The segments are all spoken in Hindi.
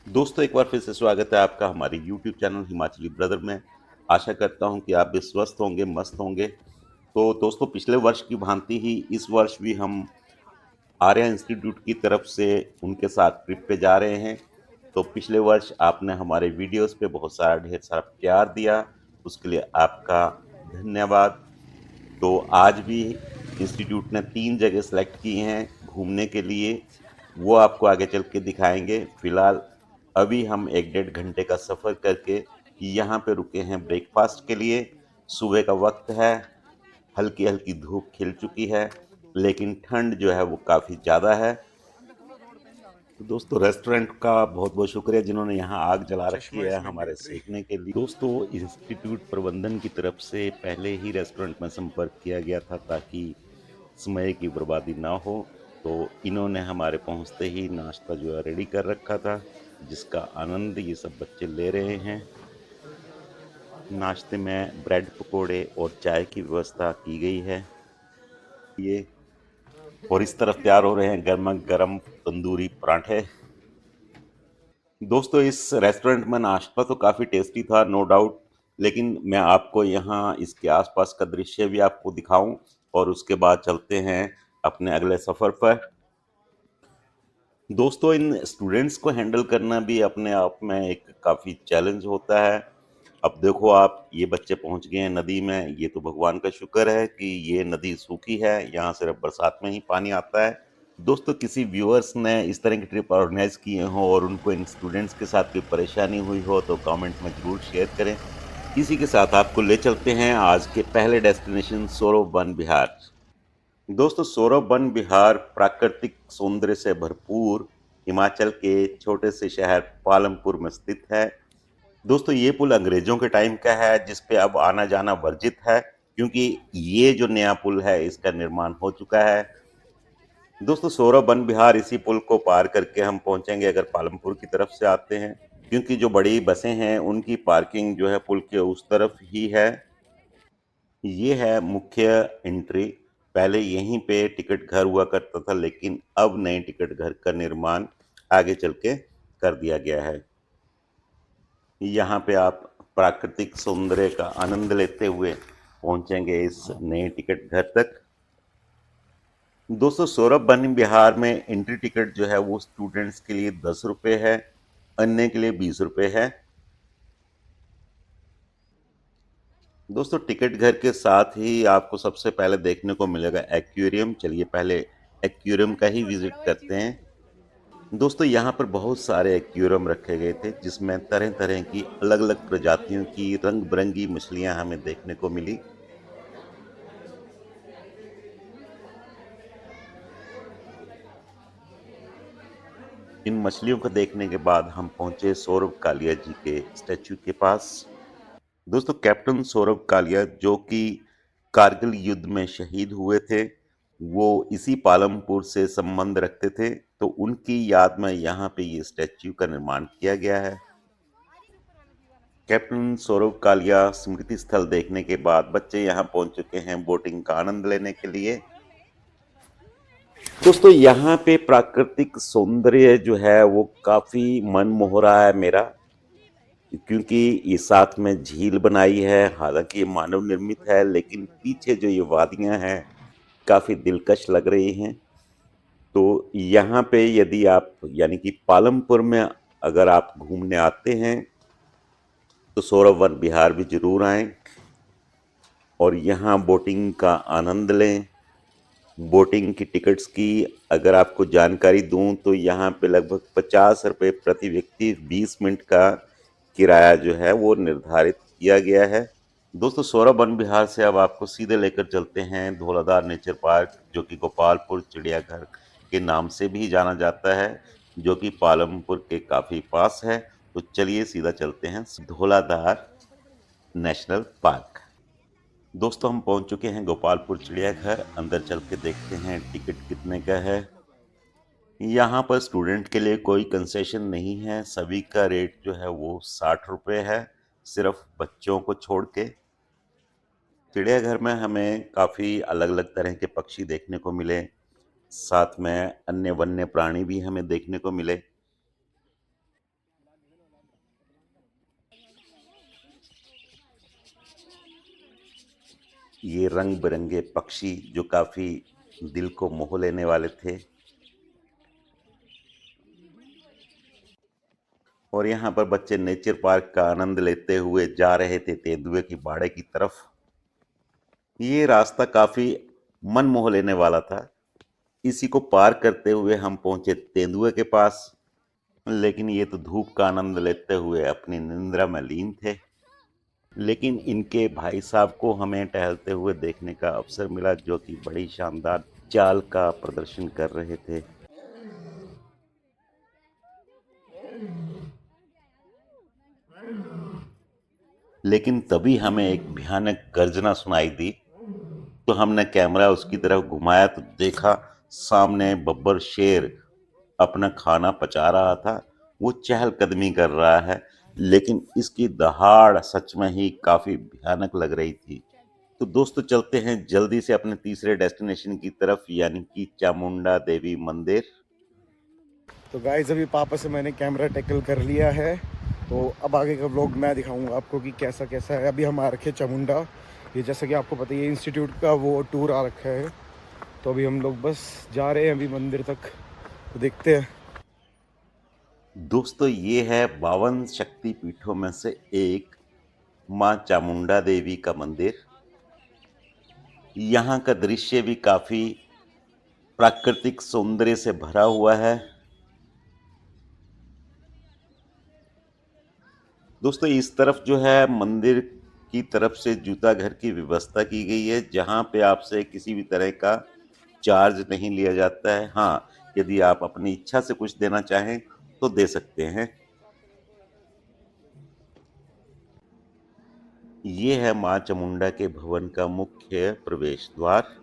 दोस्तों एक बार फिर से स्वागत है आपका हमारे YouTube चैनल हिमाचली ब्रदर में। आशा करता हूं कि आप भी स्वस्थ होंगे, मस्त होंगे। तो दोस्तों पिछले वर्ष की भांति ही इस वर्ष भी हम आर्या इंस्टीट्यूट की तरफ से उनके साथ ट्रिप पे जा रहे हैं। तो पिछले वर्ष आपने हमारे वीडियोस पे बहुत सारा ढेर सारा प्यार दिया, उसके लिए आपका धन्यवाद। तो आज भी इंस्टीट्यूट ने 3 जगह सेलेक्ट की हैं घूमने के लिए, वो आपको आगे चल के दिखाएंगे। फिलहाल अभी हम 1 डेढ़ घंटे का सफ़र करके यहाँ पे रुके हैं ब्रेकफास्ट के लिए। सुबह का वक्त है, हल्की हल्की धूप खिल चुकी है, लेकिन ठंड जो है वो काफ़ी ज़्यादा है। तो दोस्तों रेस्टोरेंट का बहुत बहुत शुक्रिया जिन्होंने यहाँ आग जला रखी है हमारे सेकने के लिए। दोस्तों इंस्टीट्यूट प्रबंधन की तरफ से पहले ही रेस्टोरेंट में संपर्क किया गया था ताकि समय की बर्बादी ना हो। तो इन्होंने हमारे पहुँचते ही नाश्ता जो है रेडी कर रखा था, जिसका आनंद ये सब बच्चे ले रहे हैं। नाश्ते में ब्रेड पकोड़े और चाय की व्यवस्था की गई है ये, और इस तरफ तैयार हो रहे हैं गर्मा गर्म तंदूरी पराठे। दोस्तों इस रेस्टोरेंट में नाश्ता तो काफ़ी टेस्टी था, नो डाउट, लेकिन मैं आपको यहाँ इसके आसपास का दृश्य भी आपको दिखाऊं और उसके बाद चलते हैं अपने अगले सफ़र पर। दोस्तों इन स्टूडेंट्स को हैंडल करना भी अपने आप में एक काफ़ी चैलेंज होता है। अब देखो आप, ये बच्चे पहुंच गए हैं नदी में। ये तो भगवान का शुक्र है कि ये नदी सूखी है, यहाँ सिर्फ बरसात में ही पानी आता है। दोस्तों किसी व्यूअर्स ने इस तरह की ट्रिप ऑर्गेनाइज किए हों और उनको इन स्टूडेंट्स के साथ कोई परेशानी हुई हो तो कमेंट में ज़रूर शेयर करें। इसी के साथ आपको ले चलते हैं आज के पहले डेस्टिनेशन सौरभ वन विहार। दोस्तों सौरभ वन विहार प्राकृतिक सौंदर्य से भरपूर हिमाचल के छोटे से शहर पालमपुर में स्थित है। दोस्तों ये पुल अंग्रेजों के टाइम का है, जिस पे अब आना जाना वर्जित है, क्योंकि ये जो नया पुल है इसका निर्माण हो चुका है। दोस्तों सौरभ वन विहार इसी पुल को पार करके हम पहुंचेंगे अगर पालमपुर की तरफ से आते हैं, क्योंकि जो बड़ी बसें हैं उनकी पार्किंग जो है पुल के उस तरफ ही है। ये है मुख्य एंट्री। पहले यहीं पे टिकट घर हुआ करता था, लेकिन अब नए टिकट घर का निर्माण आगे चल के कर दिया गया है। यहाँ पे आप प्राकृतिक सौंदर्य का आनंद लेते हुए पहुंचेंगे इस नए टिकट घर तक। दोस्तों सौरभ वन विहार में एंट्री टिकट जो है वो स्टूडेंट्स के लिए 10 रुपये है, अन्य के लिए 20 रुपये है। दोस्तों टिकट घर के साथ ही आपको सबसे पहले देखने को मिलेगा एक्वेरियम। चलिए पहले एक्वेरियम का ही विजिट करते हैं। दोस्तों यहाँ पर बहुत सारे एक्वेरियम रखे गए थे, जिसमें तरह तरह की अलग अलग प्रजातियों की रंग बिरंगी मछलियाँ हमें देखने को मिली। इन मछलियों को देखने के बाद हम पहुंचे सौरभ कालिया जी के स्टैचू के पास। दोस्तों कैप्टन सौरभ कालिया जो कि कारगिल युद्ध में शहीद हुए थे, वो इसी पालमपुर से संबंध रखते थे, तो उनकी याद में यहाँ पे ये स्टैच्यू का निर्माण किया गया है। कैप्टन सौरभ कालिया स्मृति स्थल देखने के बाद बच्चे यहाँ पहुंच चुके हैं बोटिंग का आनंद लेने के लिए। दोस्तों यहाँ पे प्राकृतिक सौंदर्य जो है वो काफी मन मोह रहा है मेरा, क्योंकि ये साथ में झील बनाई है। हालांकि ये मानव निर्मित है, लेकिन पीछे जो ये वादियां हैं काफ़ी दिलकश लग रही हैं। तो यहाँ पे यदि आप यानी कि पालमपुर में अगर आप घूमने आते हैं तो सौरभ वन विहार भी जरूर आएं और यहाँ बोटिंग का आनंद लें। बोटिंग की टिकट्स की अगर आपको जानकारी दूं तो यहाँ पे लगभग 50 रुपये प्रति व्यक्ति 20 मिनट का किराया जो है वो निर्धारित किया गया है। दोस्तों सौरभ वन विहार से अब आपको सीधे लेकर चलते हैं धौलाधार नेचर पार्क, जो कि गोपालपुर चिड़ियाघर के नाम से भी जाना जाता है, जो कि पालमपुर के काफ़ी पास है। तो चलिए सीधा चलते हैं धौलाधार नेशनल पार्क। दोस्तों हम पहुंच चुके हैं गोपालपुर चिड़ियाघर। अंदर चल के देखते हैं टिकट कितने का है। यहाँ पर स्टूडेंट के लिए कोई कंसेशन नहीं है, सभी का रेट जो है वो 60 रुपये है, सिर्फ बच्चों को छोड़ के। चिड़ियाघर में हमें काफ़ी अलग अलग तरह के पक्षी देखने को मिले, साथ में अन्य वन्य प्राणी भी हमें देखने को मिले। ये रंग-बिरंगे पक्षी जो काफ़ी दिल को मोह लेने वाले थे। और यहाँ पर बच्चे नेचर पार्क का आनंद लेते हुए जा रहे थे तेंदुए की बाड़े की तरफ। ये रास्ता काफ़ी मन मोह लेने वाला था। इसी को पार करते हुए हम पहुंचे तेंदुए के पास, लेकिन ये तो धूप का आनंद लेते हुए अपनी निंद्रा में लीन थे। लेकिन इनके भाई साहब को हमें टहलते हुए देखने का अवसर मिला, जो कि बड़ी शानदार चाल का प्रदर्शन कर रहे थे। लेकिन तभी हमें एक भयानक गर्जना सुनाई दी, तो हमने कैमरा उसकी तरफ घुमाया तो देखा सामने बब्बर शेर अपना खाना पचा रहा था। वो चहलकदमी कर रहा है, लेकिन इसकी दहाड़ सच में ही काफी भयानक लग रही थी। तो दोस्तों चलते हैं जल्दी से अपने तीसरे डेस्टिनेशन की तरफ, यानी कि चामुंडा देवी मंदिर। तो गाइस अभी पापा से मैंने कैमरा टैकल कर लिया है, तो अब आगे का व्लॉग मैं दिखाऊंगा आपको कि कैसा कैसा है। अभी हम आ रखे चामुंडा, ये जैसा कि आपको पता ही है इंस्टीट्यूट का वो टूर आ रखा है। तो अभी हम लोग बस जा रहे हैं अभी मंदिर तक, तो देखते हैं। दोस्तों ये है 52 शक्ति पीठों में से एक माँ चामुंडा देवी का मंदिर। यहाँ का दृश्य भी काफी प्राकृतिक सौंदर्य से भरा हुआ है। दोस्तों इस तरफ जो है मंदिर की तरफ से जूता घर की व्यवस्था की गई है, जहाँ पे आपसे किसी भी तरह का चार्ज नहीं लिया जाता है। हाँ, यदि आप अपनी इच्छा से कुछ देना चाहें तो दे सकते हैं। ये है माँ चामुंडा के भवन का मुख्य प्रवेश द्वार,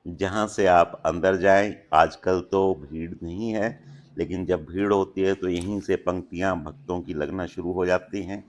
जहाँ से आप अंदर जाएं। आजकल तो भीड़ नहीं है, लेकिन जब भीड़ होती है तो यहीं से पंक्तियां भक्तों की लगना शुरू हो जाती हैं।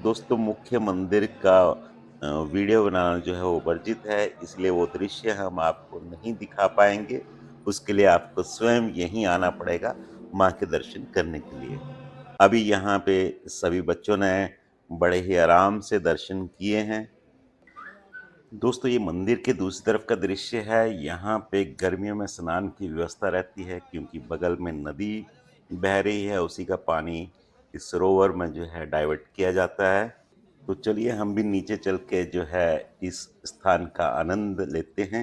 दोस्तों मुख्य मंदिर का वीडियो बनाना जो है वो वर्जित है, इसलिए वो दृश्य हम आपको नहीं दिखा पाएंगे। उसके लिए आपको स्वयं यहीं आना पड़ेगा माँ के दर्शन करने के लिए। अभी यहाँ पे सभी बच्चों ने बड़े ही आराम से दर्शन किए हैं। दोस्तों ये मंदिर के दूसरी तरफ का दृश्य है। यहाँ पे गर्मियों में स्नान की व्यवस्था रहती है, क्योंकि बगल में नदी बह रही है, उसी का पानी इस सरोवर में जो है डाइवर्ट किया जाता है। तो चलिए हम भी नीचे चल के जो है इस स्थान का आनंद लेते हैं।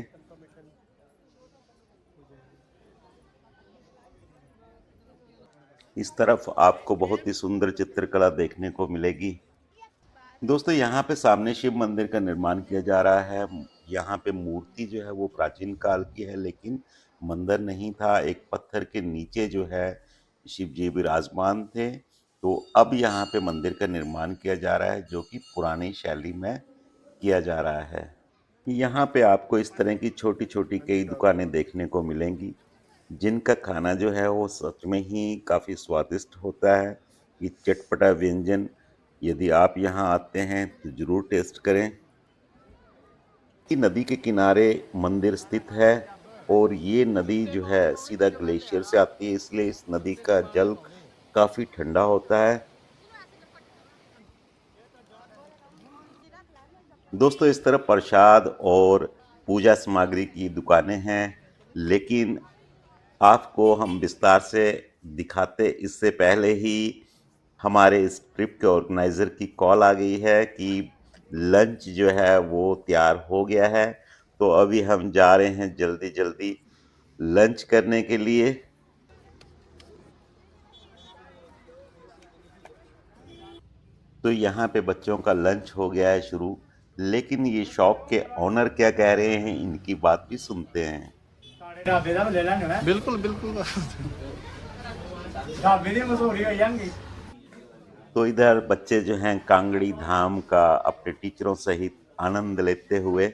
इस तरफ आपको बहुत ही सुंदर चित्रकला देखने को मिलेगी। दोस्तों यहाँ पे सामने शिव मंदिर का निर्माण किया जा रहा है। यहाँ पे मूर्ति जो है वो प्राचीन काल की है, लेकिन मंदिर नहीं था। एक पत्थर के नीचे जो है शिव जी विराजमान थे। तो अब यहाँ पे मंदिर का निर्माण किया जा रहा है, जो कि पुरानी शैली में किया जा रहा है। यहाँ पे आपको इस तरह की छोटी छोटी कई दुकानें देखने को मिलेंगी, जिनका खाना जो है वो सच में ही काफ़ी स्वादिष्ट होता है। ये चटपटा व्यंजन यदि आप यहाँ आते हैं तो ज़रूर टेस्ट करें। कि नदी के किनारे मंदिर स्थित है, और ये नदी जो है सीधा ग्लेशियर से आती है, इसलिए इस नदी का जल काफ़ी ठंडा होता है। दोस्तों इस तरफ प्रसाद और पूजा सामग्री की दुकानें हैं, लेकिन आपको हम विस्तार से दिखाते इससे पहले ही हमारे इस ट्रिप के ऑर्गेनाइज़र की कॉल आ गई है कि लंच जो है वो तैयार हो गया है। तो अभी हम जा रहे हैं जल्दी जल्दी लंच करने के लिए। तो यहाँ पे बच्चों का लंच हो गया है शुरू, लेकिन ये शॉप के ऑनर क्या कह रहे हैं इनकी बात भी सुनते हैं। बिल्कुल बिल्कुल। तो इधर बच्चे जो हैं कांगड़ी धाम का अपने टीचरों सहित आनंद लेते हुए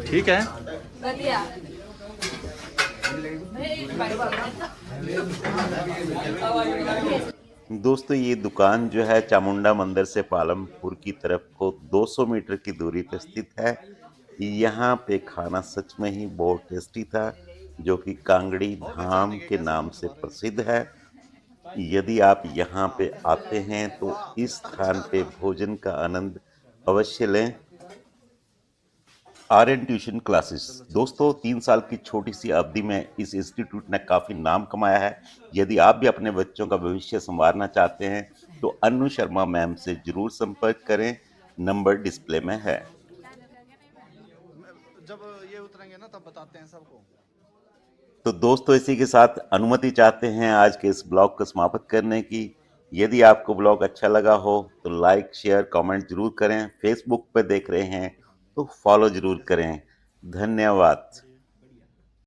ठीक है। दोस्तों ये दुकान जो है चामुंडा मंदिर से पालमपुर की तरफ को 200 मीटर की दूरी पर स्थित है। यहाँ पे खाना सच में ही बहुत टेस्टी था, जो कि कांगड़ी धाम के नाम से प्रसिद्ध है। यदि आप यहाँ पे आते हैं तो इस स्थान पे भोजन का आनंद अवश्य लें। आर्यन ट्यूशन क्लासेस दोस्तों 3 साल की छोटी सी अवधि में इस इंस्टीट्यूट ने काफ़ी नाम कमाया है। यदि आप भी अपने बच्चों का भविष्य संवारना चाहते हैं तो अनु शर्मा मैम से जरूर संपर्क करें, नंबर डिस्प्ले में है। जब ये उतरेंगे ना तब बताते हैं सबको। तो दोस्तों इसी के साथ अनुमति चाहते हैं आज के इस ब्लॉग को समाप्त करने की। यदि आपको ब्लॉग अच्छा लगा हो तो लाइक शेयर कमेंट जरूर करें। फेसबुक पर देख रहे हैं तो फॉलो जरूर करें। धन्यवाद।